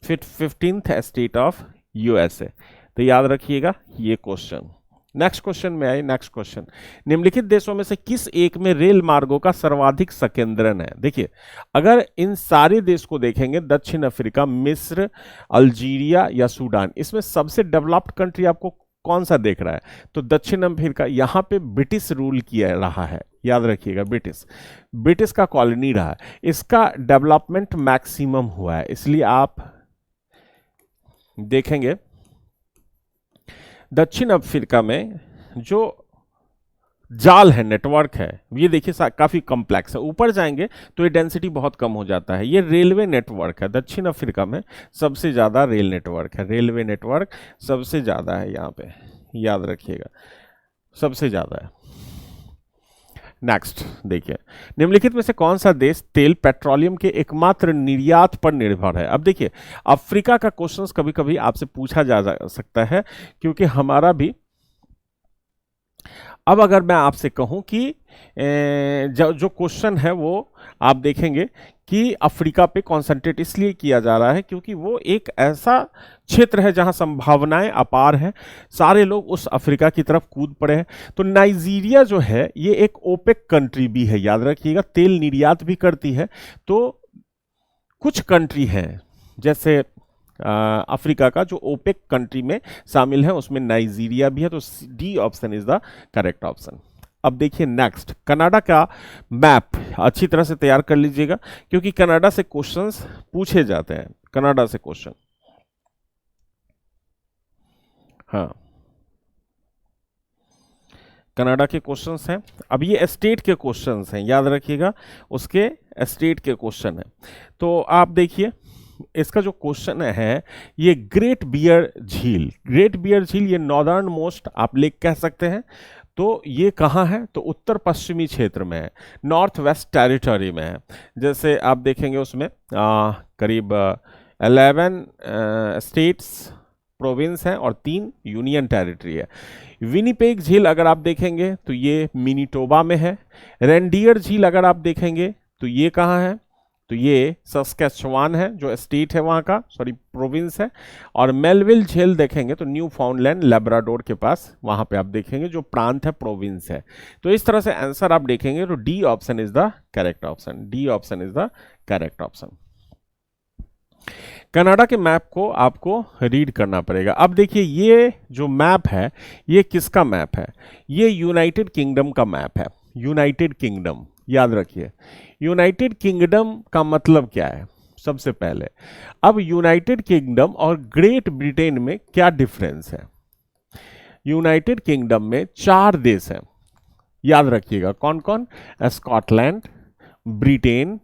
15th स्टेट ऑफ यूएसए। तो याद रखिएगा ये क्वेश्चन। नेक्स्ट क्वेश्चन में आए, नेक्स्ट क्वेश्चन, निम्नलिखित देशों में से किस एक में रेल मार्गों का सर्वाधिक संकेंद्रण है? देखिए, अगर इन सारे देश को देखेंगे, दक्षिण अफ्रीका, मिस्र, अल्जीरिया या सूडान, इसमें सबसे डेवलप्ड कंट्री आपको कौन सा देख रहा है? तो दक्षिण अफ्रीका। यहाँ पे ब्रिटिश रूल किया रहा है, याद रखिएगा ब्रिटिश का कॉलोनी रहा है, इसका डेवलपमेंट मैक्सिमम हुआ है। इसलिए आप देखेंगे दक्षिण अफ्रीका में जो जाल है, नेटवर्क है, ये देखिए काफी कॉम्प्लेक्स है। ऊपर जाएंगे तो ये डेंसिटी बहुत कम हो जाता है। ये रेलवे नेटवर्क है, दक्षिण अफ्रीका में सबसे ज्यादा रेल नेटवर्क है, रेलवे नेटवर्क सबसे ज्यादा है यहाँ पे, याद रखिएगा सबसे ज्यादा है। नेक्स्ट देखिए, निम्नलिखित में से कौन सा देश तेल पेट्रोलियम के एकमात्र निर्यात पर निर्भर है? अब देखिए, अफ्रीका का क्वेश्चंस कभी कभी आपसे पूछा जा सकता है, क्योंकि हमारा भी। अब अगर मैं आपसे कहूं कि जो क्वेश्चन है वो आप देखेंगे कि अफ्रीका पे कॉन्सेंट्रेट इसलिए किया जा रहा है क्योंकि वो एक ऐसा क्षेत्र है जहां संभावनाएं अपार हैं, सारे लोग उस अफ्रीका की तरफ कूद पड़े हैं। तो नाइजीरिया जो है ये एक ओपेक कंट्री भी है, याद रखिएगा, तेल निर्यात भी करती है। तो कुछ कंट्री हैं जैसे अफ्रीका का जो ओपेक कंट्री में शामिल है, उसमें नाइजीरिया भी है। तो D option is the correct option. अब देखिए नेक्स्ट, कनाडा का मैप अच्छी तरह से तैयार कर लीजिएगा क्योंकि कनाडा से क्वेश्चंस पूछे जाते हैं, कनाडा से क्वेश्चन। हाँ, कनाडा के क्वेश्चंस हैं। अब ये स्टेट के क्वेश्चंस हैं, याद रखिएगा, उसके स्टेट के क्वेश्चन हैं। तो आप देखिए इसका जो क्वेश्चन है, ये ग्रेट बियर झील, ग्रेट बियर झील ये नॉर्दर्न मोस्ट आप लेक कह सकते हैं। तो ये कहाँ है? तो उत्तर पश्चिमी क्षेत्र में है, नॉर्थ वेस्ट टेरिटरी में है। जैसे आप देखेंगे उसमें करीब 11 स्टेट्स प्रोविंस हैं और 3 यूनियन टेरिटरी है। विनिपेग झील अगर आप देखेंगे तो ये मिनीटोबा में है। रेंडियर झील अगर आप देखेंगे तो ये कहाँ है? तो ये सस्केचुआन है, जो स्टेट है वहाँ का, सॉरी प्रोविंस है। और मेलविल झील देखेंगे तो न्यू फाउंडलैंड लेब्राडोर के पास, वहाँ पे आप देखेंगे जो प्रांत है, प्रोविंस है। तो इस तरह से आंसर आप देखेंगे तो D option is the correct option, D option is the correct option. Canada के मैप को आपको रीड करना पड़ेगा। अब देखिए ये जो मैप है ये किसका मैप है? ये यूनाइटेड किंगडम का मैप है, यूनाइटेड किंगडम, याद रखिए। यूनाइटेड किंगडम का मतलब क्या है? सबसे पहले अब यूनाइटेड किंगडम और ग्रेट ब्रिटेन में क्या डिफरेंस है? यूनाइटेड किंगडम में 4 देश हैं, याद रखिएगा, कौन कौन? स्कॉटलैंड, ब्रिटेन,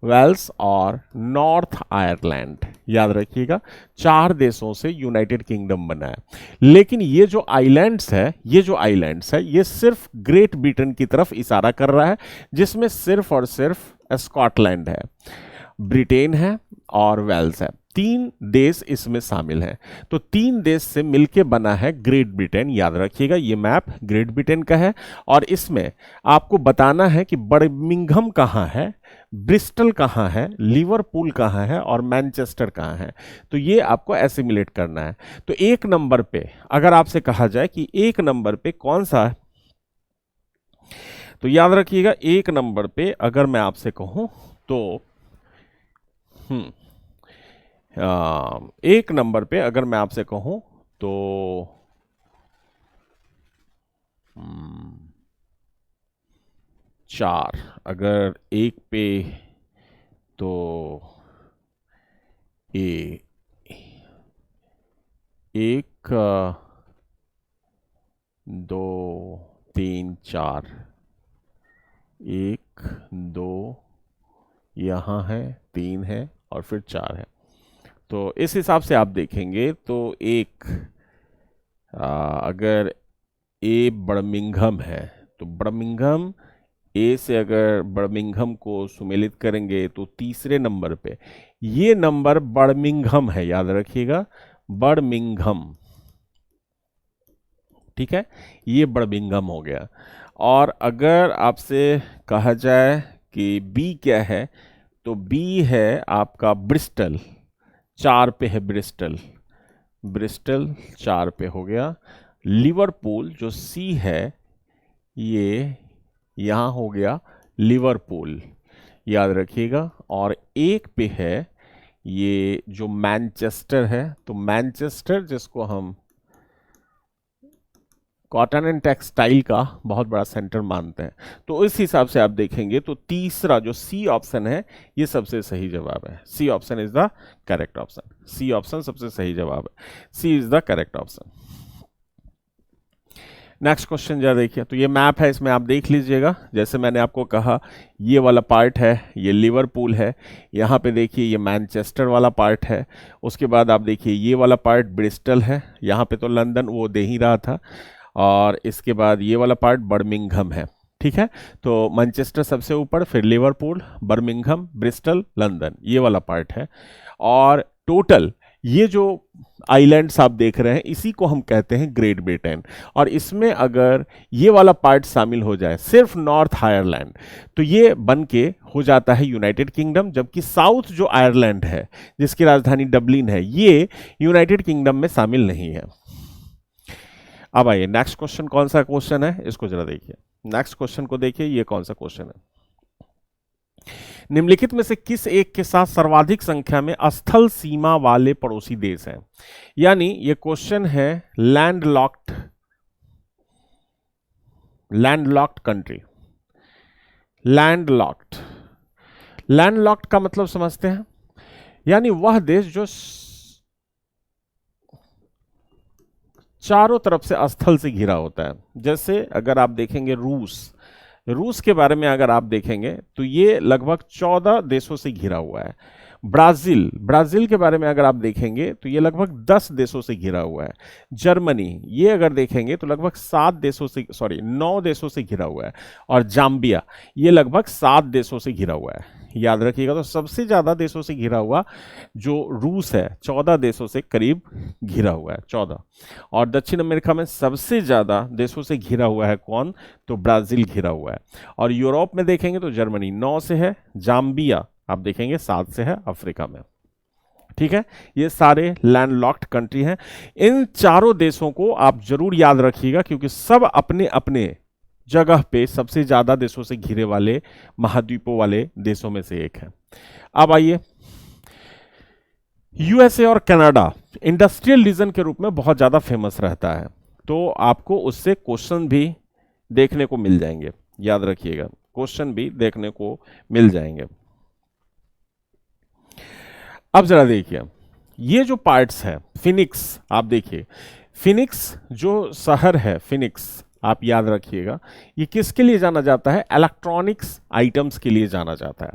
वेल्स और नॉर्थ आयरलैंड, याद रखिएगा। 4 देशों से यूनाइटेड किंगडम बना है। लेकिन ये जो आइलैंड्स है, ये सिर्फ ग्रेट ब्रिटेन की तरफ इशारा कर रहा है, जिसमें सिर्फ और सिर्फ स्कॉटलैंड है, ब्रिटेन है और वेल्स है। 3 देश इसमें शामिल हैं। तो 3 देश से मिलके बना है ग्रेट ब्रिटेन, याद रखिएगा। ये मैप ग्रेट ब्रिटेन का है और इसमें आपको बताना है कि बर्मिंघम कहाँ है, ब्रिस्टल कहाँ है, लिवरपूल कहाँ है और मैनचेस्टर कहाँ है। तो ये आपको एसिमुलेट करना है। तो 1 नंबर पे अगर आपसे कहा जाए कि 1 नंबर पे कौन सा है, तो याद रखिएगा 1 नंबर पे अगर मैं आपसे कहूं तो 1 नंबर पे अगर मैं आपसे कहूं तो 4, अगर 1 पे तो 1 2 3 4, 1 2 यहाँ है, 3 है और फिर 4 है। तो इस हिसाब से आप देखेंगे तो अगर ए बर्मिंघम है तो बर्मिंघम, ए से अगर बर्मिंघम को सुमेलित करेंगे तो तीसरे नंबर पे ये नंबर बर्मिंघम है, याद रखिएगा, बर्मिंघम, ठीक है, ये बर्मिंघम हो गया। और अगर आपसे कहा जाए कि बी क्या है, तो बी है आपका ब्रिस्टल, 4 पे है ब्रिस्टल, 4 पे हो गया। लिवरपूल जो सी है ये यहाँ हो गया लिवरपूल, याद रखिएगा। और 1 पे है ये जो मैनचेस्टर है, तो मैनचेस्टर जिसको हम कॉटन एंड टेक्सटाइल का बहुत बड़ा सेंटर मानते हैं, तो इस हिसाब से आप देखेंगे तो तीसरा जो सी ऑप्शन है ये सबसे सही जवाब है। C option is the correct option, C option सबसे सही जवाब है, C is the correct option. Next question जरा देखिए, तो ये मैप है, इसमें आप देख लीजिएगा, जैसे मैंने आपको कहा ये वाला पार्ट है, ये लिवरपूल है, यहाँ पे देखिए ये मैनचेस्टर वाला पार्ट है, उसके बाद आप देखिए ये वाला पार्ट ब्रिस्टल है, यहाँ पे तो लंदन वो दे ही रहा था, और इसके बाद ये वाला पार्ट बर्मिंघम है, ठीक है। तो मैनचेस्टर सबसे ऊपर, फिर लिवरपूल, बर्मिंघम, ब्रिस्टल, लंदन, ये वाला पार्ट है। और टोटल ये जो आइलैंड्स आप देख रहे हैं इसी को हम कहते हैं ग्रेट ब्रिटेन। और इसमें अगर ये वाला पार्ट शामिल हो जाए, सिर्फ नॉर्थ आयरलैंड, तो ये बन के हो जाता है यूनाइटेड किंगडम। जबकि साउथ जो आयरलैंड है जिसकी राजधानी डबलिन है, ये यूनाइटेड किंगडम में शामिल नहीं है। अब आइए नेक्स्ट क्वेश्चन, कौन सा क्वेश्चन है इसको जरा देखिए। नेक्स्ट क्वेश्चन को देखिए, ये कौन सा क्वेश्चन है। निम्नलिखित में से किस एक के साथ सर्वाधिक संख्या में स्थल सीमा वाले पड़ोसी देश हैं? यानी ये क्वेश्चन है लैंडलॉक्ड कंट्री। लैंडलॉक्ड का मतलब समझते हैं, यानी वह देश जो चारों तरफ से स्थल से घिरा होता है। जैसे अगर आप देखेंगे रूस के बारे में अगर आप देखेंगे तो ये लगभग 14 देशों से घिरा हुआ है। ब्राजील के बारे में अगर आप देखेंगे तो ये लगभग 10 देशों से घिरा हुआ है। जर्मनी, ये अगर देखेंगे तो लगभग 9 देशों से घिरा हुआ है। और जाम्बिया, ये लगभग 7 देशों से घिरा हुआ है। याद रखिएगा, तो सबसे ज्यादा देशों से घिरा हुआ जो रूस है, 14 देशों से करीब घिरा हुआ है, 14। और दक्षिण अमेरिका में सबसे ज्यादा देशों से घिरा हुआ है कौन? तो ब्राजील घिरा हुआ है। और यूरोप में देखेंगे तो जर्मनी 9 से है, जाम्बिया आप देखेंगे 7 से है अफ्रीका में। ठीक है, ये सारे लैंडलॉक्ड कंट्री हैं। इन चारों देशों को आप जरूर याद रखिएगा क्योंकि सब अपने अपने जगह पे सबसे ज्यादा देशों से घिरे वाले महाद्वीपों वाले देशों में से एक है। अब आइए, यूएसए और कनाडा इंडस्ट्रियल रीजन के रूप में बहुत ज्यादा फेमस रहता है, तो आपको उससे क्वेश्चन भी देखने को मिल जाएंगे। याद रखिएगा, क्वेश्चन भी देखने को मिल जाएंगे। अब जरा देखिए, ये जो पार्ट्स है, फिनिक्स, आप देखिए फिनिक्स जो शहर है, फिनिक्स आप याद रखिएगा, ये किसके लिए जाना जाता है? इलेक्ट्रॉनिक्स आइटम्स के लिए जाना जाता है।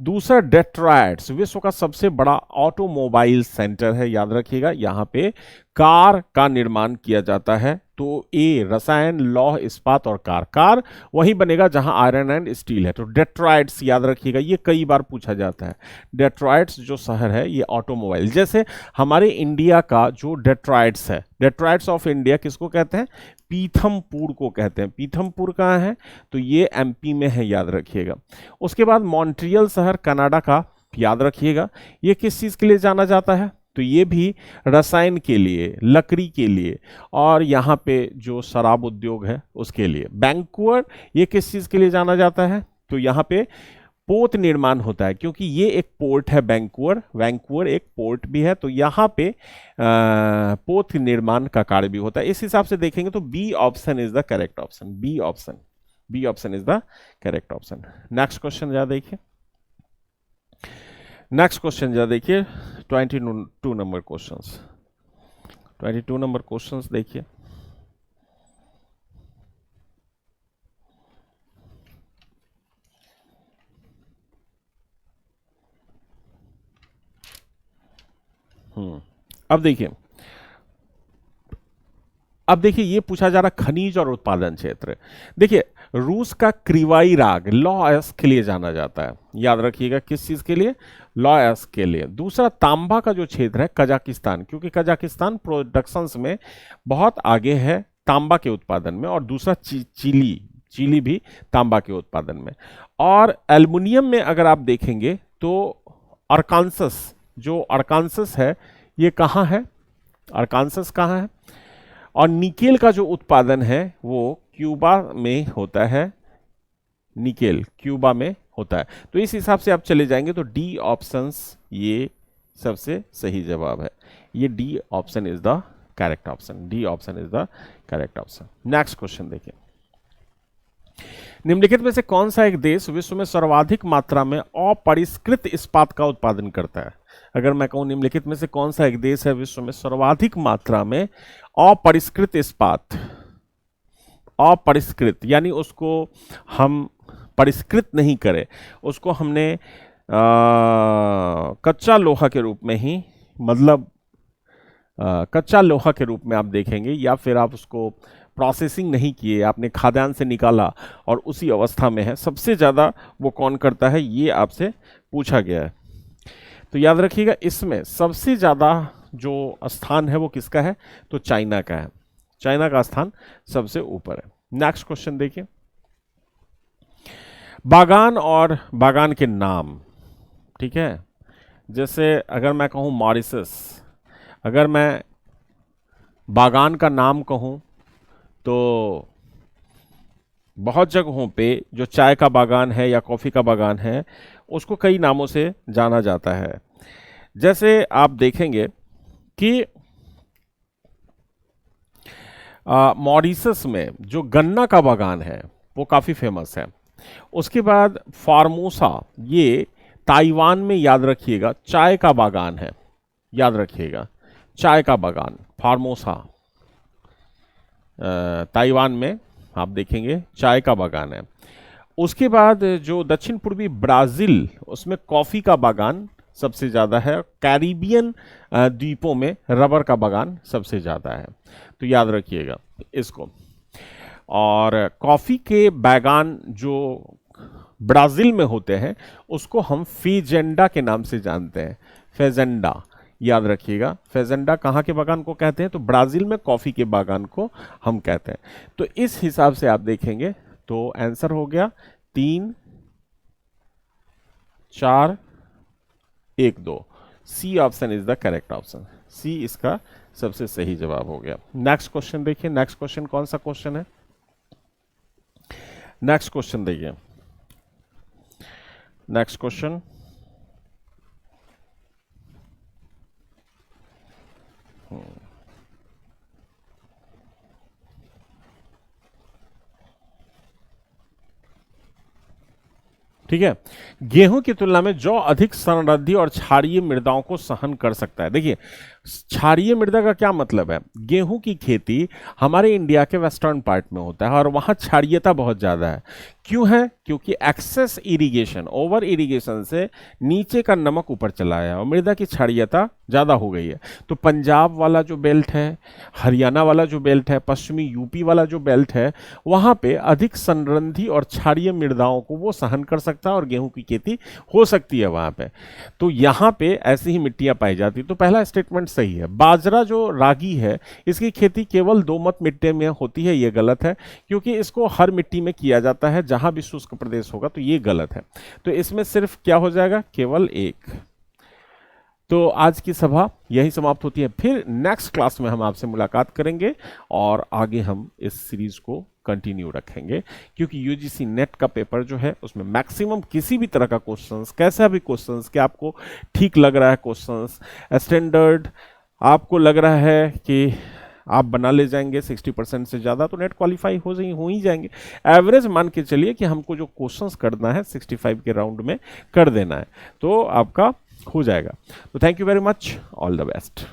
दूसरा, डेट्रॉयट विश्व का सबसे बड़ा ऑटोमोबाइल सेंटर है। याद रखिएगा, यहाँ पे कार का निर्माण किया जाता है। तो ए, रसायन, लौह इस्पात और कार वही बनेगा जहां आयरन एंड स्टील है। तो डेट्रॉयट्स याद रखिएगा, ये कई बार पूछा जाता है। डेट्रॉयट्स जो शहर है ये ऑटोमोबाइल, जैसे हमारे इंडिया का जो डेट्रॉयट्स है, डेट्रॉयट्स ऑफ इंडिया किसको कहते हैं? पीथमपुर को कहते हैं। पीथमपुर कहाँ है? तो ये एमपी में है, याद रखिएगा। उसके बाद मॉन्ट्रियल शहर कनाडा का, याद रखिएगा, ये किस चीज के लिए जाना जाता है? तो ये भी रसायन के लिए, लकड़ी के लिए, और यहाँ पे जो शराब उद्योग है उसके लिए। वैंकूवर, ये किस चीज के लिए जाना जाता है? तो यहाँ पे पोत निर्माण होता है, क्योंकि ये एक पोर्ट है वैंकूवर एक पोर्ट भी है, तो यहाँ पे पोत निर्माण का कार्य भी होता है। इस हिसाब से देखेंगे तो B option is the correct option. B option is the correct option. Next question जरा देखिए, 22 नंबर क्वेश्चंस, 22 नंबर क्वेश्चंस देखिए। अब देखिए ये पूछा जा रहा खनिज और उत्पादन क्षेत्र। देखिए, रूस का क्रिवाई राग लॉ-एस्क के लिए जाना जाता है। याद रखिएगा, किस चीज के लिए? लॉ-एस्क के लिए। दूसरा, तांबा का जो क्षेत्र है कजाकिस्तान, क्योंकि कजाकिस्तान प्रोडक्शंस में बहुत आगे है तांबा के उत्पादन में। और दूसरा, चिली भी तांबा के उत्पादन में। और एल्युमिनियम में अगर आप देखेंगे तो अरकानसस है, ये कहाँ है? अरकानसस कहाँ है? और निकेल का जो उत्पादन है वो क्यूबा में होता है। निकेल क्यूबा में होता है। तो इस हिसाब से आप चले जाएंगे तो डी ऑप्शंस ये सबसे सही जवाब है। ये D option is the correct option. D option is the correct option. Next question देखिए, निम्नलिखित में से कौन सा एक देश विश्व में सर्वाधिक मात्रा में अपरिष्कृत इस्पात का उत्पादन करता है? अगर मैं कहूं निम्नलिखित में से कौन सा एक देश है विश्व में सर्वाधिक मात्रा में अपरिष्कृत इस्पात, अपरिष्कृत यानी उसको हम परिष्कृत नहीं करें, उसको हमने कच्चा लोहा के रूप में ही, मतलब कच्चा लोहा के रूप में आप देखेंगे, या फिर आप उसको प्रोसेसिंग नहीं किए, आपने खाद्यान्न से निकाला और उसी अवस्था में है, सबसे ज़्यादा वो कौन करता है, ये आपसे पूछा गया है। तो याद रखिएगा, इसमें सबसे ज़्यादा जो स्थान है वो किसका है, तो चाइना का है। चाइना का स्थान सबसे ऊपर है। नेक्स्ट क्वेश्चन देखिए, बागान और बागान के नाम, ठीक है। जैसे अगर मैं कहूँ मॉरिशस, अगर मैं बागान का नाम कहूँ तो बहुत जगहों पे जो चाय का बागान है या कॉफ़ी का बागान है उसको कई नामों से जाना जाता है। जैसे आप देखेंगे कि मॉरिशस में जो गन्ना का बागान है वो काफ़ी फेमस है। उसके बाद फार्मोसा, ये ताइवान में, याद रखिएगा, चाय का बागान है, याद रखिएगा, चाय का बागान फार्मोसा, ताइवान में आप देखेंगे चाय का बागान है। उसके बाद जो दक्षिण पूर्वी ब्राज़ील, उसमें कॉफ़ी का बागान सबसे ज़्यादा है। कैरिबियन द्वीपों में रबर का बागान सबसे ज़्यादा है, तो याद रखिएगा इसको। और कॉफ़ी के बागान जो ब्राज़ील में होते हैं उसको हम फेजेंडा के नाम से जानते हैं, फेजेंडा, याद रखिएगा। फेजेंडा कहाँ के बागान को कहते हैं, तो ब्राज़ील में कॉफ़ी के बागान को हम कहते हैं। तो इस हिसाब से आप देखेंगे तो आंसर हो गया 3, 4, 1, 2। C option is the correct option, C इसका सबसे सही जवाब हो गया। नेक्स्ट क्वेश्चन देखिए, नेक्स्ट क्वेश्चन कौन सा क्वेश्चन है, नेक्स्ट क्वेश्चन देखिए, नेक्स्ट क्वेश्चन, ठीक है। गेहूं की तुलना में जौ अधिक समृद्धि और क्षारीय मृदाओं को सहन कर सकता है। देखिए, क्षारीय मृदा का क्या मतलब है, गेहूं की खेती हमारे इंडिया के वेस्टर्न पार्ट में होता है और वहां क्षारीयता बहुत ज्यादा है। क्यों है, क्योंकि एक्सेस इरिगेशन, ओवर इरिगेशन से नीचे का नमक ऊपर चला है और मृदा की क्षारीयता ज्यादा हो गई है। तो पंजाब वाला जो बेल्ट है, हरियाणा वाला जो बेल्ट है, पश्चिमी यूपी वाला जो बेल्ट है, वहां पे अधिक संरंधी और क्षारीय मृदाओं को वो सहन कर सकता है और गेहूं की खेती हो सकती है वहां पे। तो यहाँ पे ऐसी ही मिट्टियां पाई जाती। तो पहला स्टेटमेंट सही है। बाजरा जो रागी है, इसकी खेती केवल दोमट मिट्टी में होती है, ये गलत है, क्योंकि इसको हर मिट्टी में किया जाता है जहां भी शुष्क प्रदेश होगा, तो ये गलत है। तो इसमें सिर्फ क्या हो जाएगा, केवल 1। तो आज की सभा यही समाप्त होती है। फिर नेक्स्ट क्लास में हम आपसे मुलाकात करेंगे और आगे हम इस सीरीज को कंटिन्यू रखेंगे, क्योंकि यूजीसी नेट का पेपर जो है उसमें मैक्सिमम किसी भी तरह का क्वेश्चंस, कैसा भी क्वेश्चंस, कि आपको ठीक लग रहा है क्वेश्चंस स्टैंडर्ड, आपको लग रहा है कि आप बना ले जाएंगे 60% से ज़्यादा, तो नेट क्वालिफाई हो ही जाएंगे। एवरेज मान के चलिए कि हमको जो क्वेश्चंस करना है 65 के राउंड में कर देना है, तो आपका हो जाएगा। तो thank you very much, all the best.